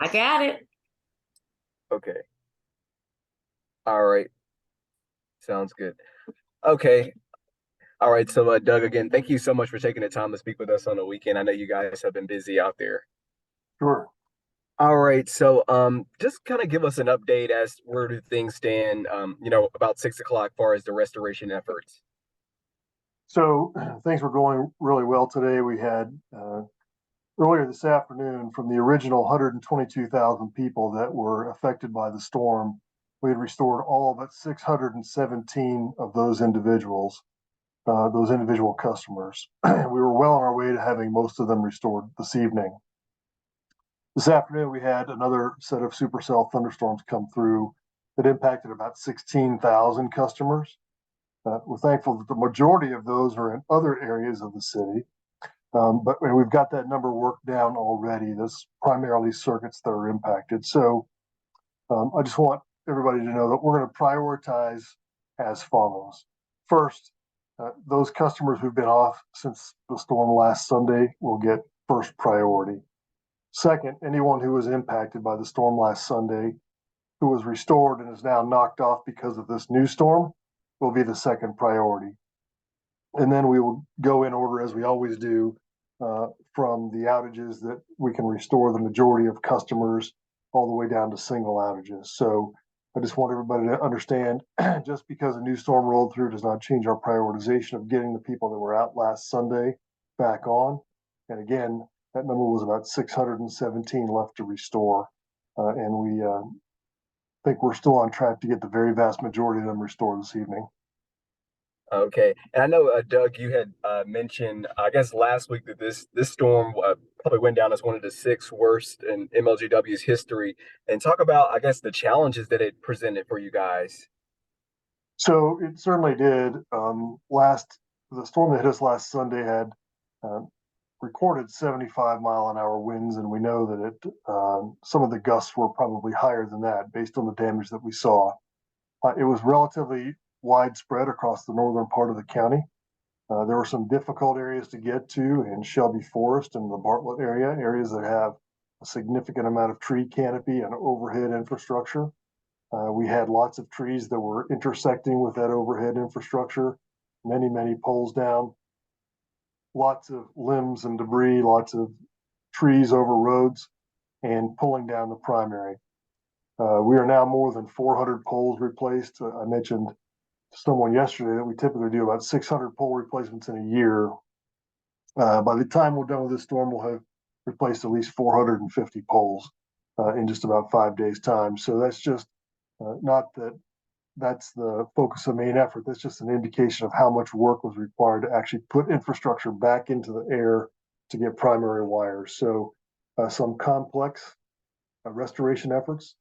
I got it. Okay. All right. Sounds good. Okay. All right. So, Doug, again, thank you so much for taking the time to speak with us on the weekend. I know you guys have been busy out there. Sure. All right. So, just kind of give us an update as where do things stand, about 6 o'clock far as the restoration efforts. So things were going really well today. We had earlier this afternoon from the original 122,000 people that were affected by the storm, we had restored all but 617 of those individual customers. We were well on our way to having most of them restored this evening. This afternoon, we had another set of supercell thunderstorms come through that impacted about 16,000 customers. We're thankful that the majority of those are in other areas of the city, but we've got that number worked down already. That's primarily circuits that are impacted. So I just want everybody to know that we're going to prioritize as follows. First, those customers who've been off since the storm last Sunday will get first priority. Second, anyone who was impacted by the storm last Sunday who was restored and is now knocked off because of this new storm will be the second priority. And then we will go in order as we always do from the outages that we can restore the majority of customers all the way down to single outages. So I just want everybody to understand just because a new storm rolled through does not change our prioritization of getting the people that were out last Sunday back on. And again, that number was about 617 left to restore. And we think we're still on track to get the very vast majority of them restored this evening. Okay, and I know, Doug, you had mentioned, I guess, last week that this storm probably went down as one of the six worst in MLGW's history. And talk about, I guess, the challenges that it presented for you guys. So it certainly did. The storm that hit us last Sunday had uh, recorded 75-mile-an-hour winds, and we know that some of the gusts were probably higher than that based on the damage that we saw. It was relatively widespread across the northern part of the county. There were some difficult areas to get to in Shelby Forest and the Bartlett area, areas that have a significant amount of tree canopy and overhead infrastructure. We had lots of trees that were intersecting with that overhead infrastructure, many, many poles down, lots of limbs and debris, lots of trees over roads, and pulling down the primary. We are now more than 400 poles replaced. I mentioned to someone yesterday that we typically do about 600 pole replacements in a year. By the time we're done with this storm, we'll have replaced at least 450 poles in just about 5 days' time. So that's just not that that's the focus of main effort. That's just an indication of how much work was required to actually put infrastructure back into the air to get primary wires. So some complex restoration efforts.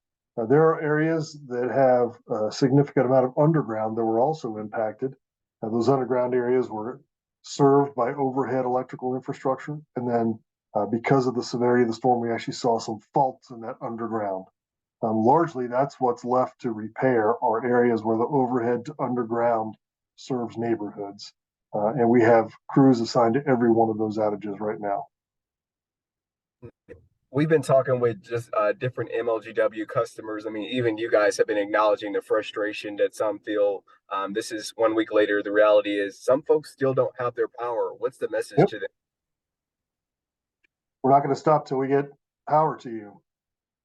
There are areas that have a significant amount of underground that were also impacted. Those underground areas were served by overhead electrical infrastructure. And then because of the severity of the storm, we actually saw some faults in that underground. Largely, that's what's left to repair are areas where the overhead to underground serves neighborhoods. And we have crews assigned to every one of those outages right now. We've been talking with just different MLGW customers. I mean, even you guys have been acknowledging the frustration that some feel. This is 1 week later. The reality is some folks still don't have their power. What's the message Yep. to them? We're not going to stop till we get power to you.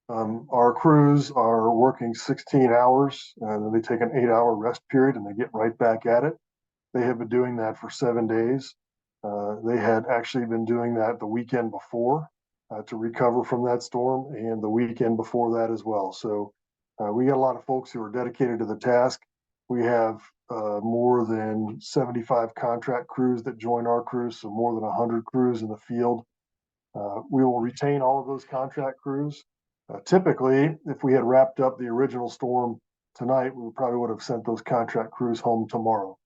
Our crews are working 16 hours and then they take an 8 hour rest period and they get right back at it. They have been doing that for 7 days. They had actually been doing that the weekend before to recover from that storm and the weekend before that as well. So we got a lot of folks who are dedicated to the task. We have more than 75 contract crews that join our crews, so more than 100 crews in the field. We will retain all of those contract crews. Typically, if we had wrapped up the original storm tonight, we probably would have sent those contract crews home tomorrow.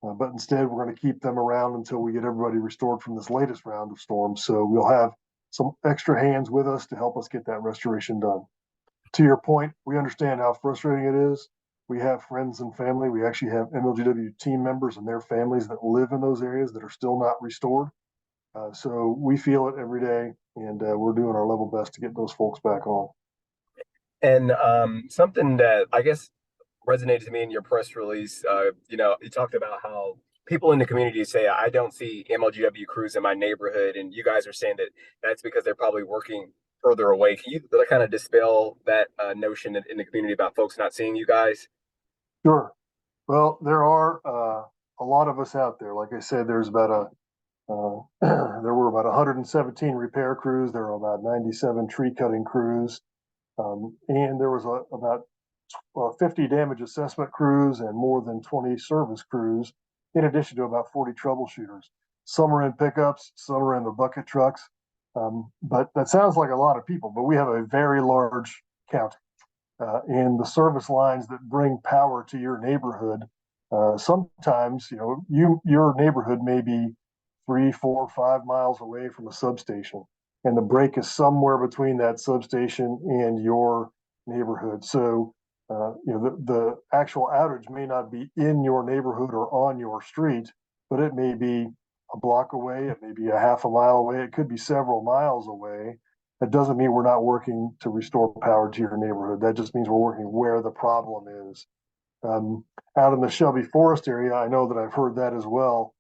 But instead, we're going to keep them around until we get everybody restored from this latest round of storms. So we'll have some extra hands with us to help us get that restoration done. To your point, we understand how frustrating it is. We have friends and family. We actually have MLGW team members and their families that live in those areas that are still not restored. So we feel it every day, and we're doing our level best to get those folks back on. And something that I guess resonated to me in your press release, you talked about how people in the community say, I don't see MLGW crews in my neighborhood. And you guys are saying that that's because they're probably working further away. Can you kind of dispel that notion in the community about folks not seeing you guys? Sure. Well, there are a lot of us out there. Like I said, there's about there were about 117 repair crews. There were about 97 tree cutting crews, and there was about 50 damage assessment crews and more than 20 service crews, in addition to about 40 troubleshooters. Some are in pickups, some are in the bucket trucks. But that sounds like a lot of people, but we have a very large county. And the service lines that bring power to your neighborhood, sometimes, your neighborhood may be 3, 4, 5 miles away from a substation, and the break is somewhere between that substation and your neighborhood. So, the actual outage may not be in your neighborhood or on your street, but it may be a block away, it may be a half a mile away, it could be several miles away. That doesn't mean we're not working to restore power to your neighborhood. That just means we're working where the problem is. Um, Out in the Shelby Forest area, I know that I've heard that as well.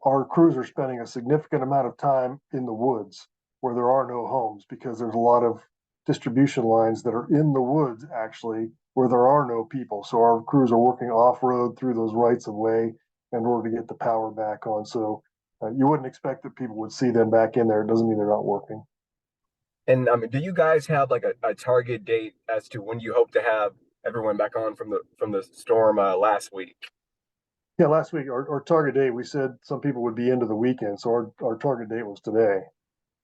Our crews are spending a significant amount of time in the woods where there are no homes because there's a lot of distribution lines that are in the woods actually where there are no people. So our crews are working off road through those rights of way in order to get the power back on. So you wouldn't expect that people would see them back in there. It doesn't mean they're not working. And do you guys have like a target date as to when you hope to have everyone back on from the storm last week? Yeah, last week our target date, we said some people would be into the weekend, so our target date was today.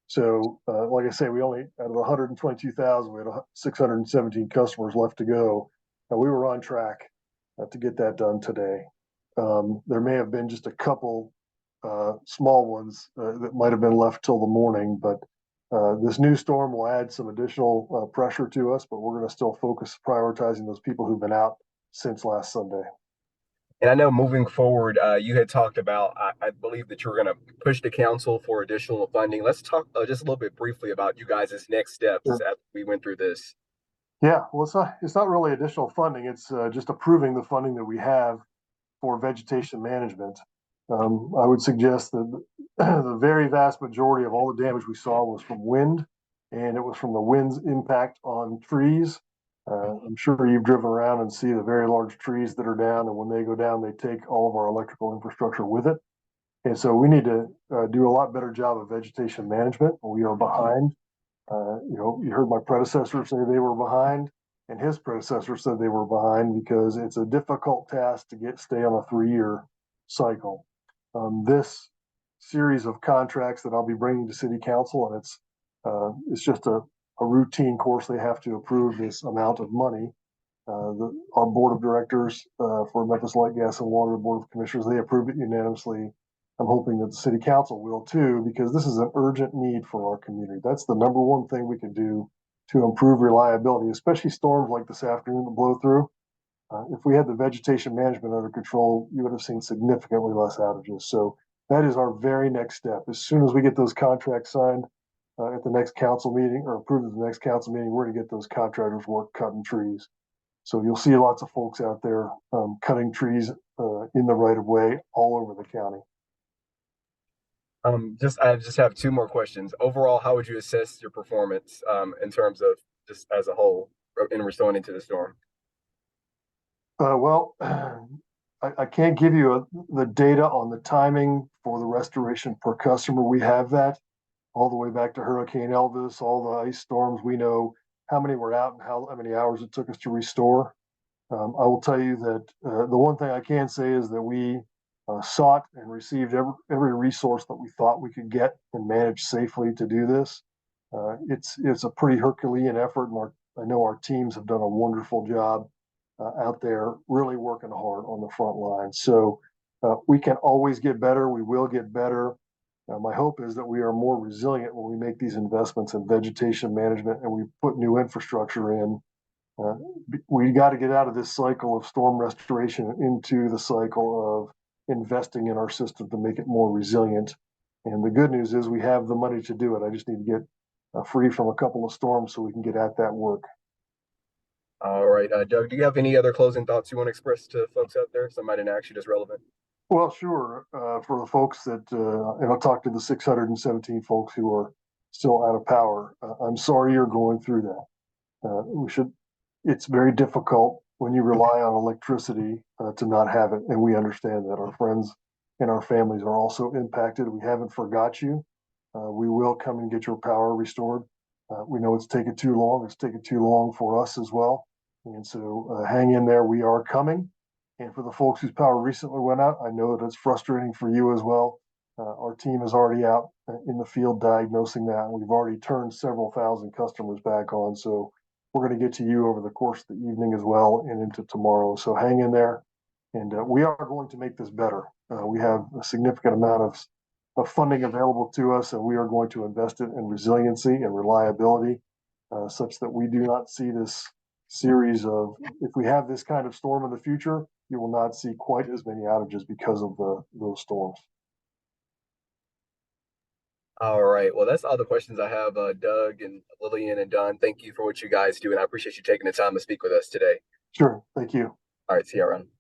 So, like I say, we only out of 122,000, we had 617 customers left to go. We were on track to get that done today. There may have been just a couple small ones that might have been left till the morning, but this new storm will add some additional pressure to us. But we're going to still focus prioritizing those people who've been out since last Sunday. And I know moving forward, you had talked about, I believe that you were going to push the council for additional funding. Let's talk just a little bit briefly about you guys' next steps Sure. after we went through this. Yeah, well, it's not really additional funding. It's just approving the funding that we have for vegetation management. I would suggest that the very vast majority of all the damage we saw was from wind, and it was from the wind's impact on trees. I'm sure you've driven around and see the very large trees that are down, and when they go down, they take all of our electrical infrastructure with it. And so we need to do a lot better job of vegetation management. We are behind. You heard my predecessor say they were behind, and his predecessor said they were behind because it's a difficult task to stay on a 3-year cycle. This series of contracts that I'll be bringing to City Council, and it's just a routine course. They have to approve this amount of money. Our board of directors for Memphis Light, Gas, and Water Board of Commissioners, they approved it unanimously. I'm hoping that the city council will too, because this is an urgent need for our community. That's the number one thing we can do to improve reliability, especially storms like this afternoon that blow through. If we had the vegetation management under control, you would have seen significantly less outages. So that is our very next step. As soon as we get those contracts signed at the next council meeting or approved at the next council meeting, we're going to get those contractors work cutting trees. So you'll see lots of folks out there cutting trees in the right of way all over the county. I just have two more questions. Overall, how would you assess your performance in terms of just as a whole in restoring into the storm? Well, I can't give you the data on the timing for the restoration per customer. We have that all the way back to Hurricane Elvis, all the ice storms. We know how many were out and how many hours it took us to restore. I will tell you that the one thing I can say is that we sought and received every resource that we thought we could get and manage safely to do this. It's a pretty Herculean effort, and I know our teams have done a wonderful job out there, really working hard on the front line. So we can always get better. We will get better. My hope is that we are more resilient when we make these investments in vegetation management and we put new infrastructure in. Uh, we got to get out of this cycle of storm restoration into the cycle of investing in our system to make it more resilient. And the good news is we have the money to do it. I just need to get free from a couple of storms so we can get at that work. All right, Doug, do you have any other closing thoughts you want to express to folks out there? Somebody didn't actually just relevant. Well, sure. For the folks that, and I'll talk to the 617 folks who are still out of power. I'm sorry you're going through that. We should. It's very difficult when you rely on electricity to not have it, and we understand that. Our friends and our families are also impacted. We haven't forgot you. We will come and get your power restored. We know it's taken too long. It's taken too long for us as well, and so hang in there. We are coming. And for the folks whose power recently went out, I know that it's frustrating for you as well. Our team is already out in the field diagnosing that. And we've already turned several thousand customers back on. So we're going to get to you over the course of the evening as well and into tomorrow. So hang in there. And we are going to make this better. We have a significant amount of funding available to us, and we are going to invest it in resiliency and reliability such that we do not see this series of, if we have this kind of storm in the future, you will not see quite as many outages because of those storms. All right. Well, that's all the questions I have, Doug and Lillian and Don. Thank you for what you guys do, and I appreciate you taking the time to speak with us today. Sure. Thank you. All right. See you around.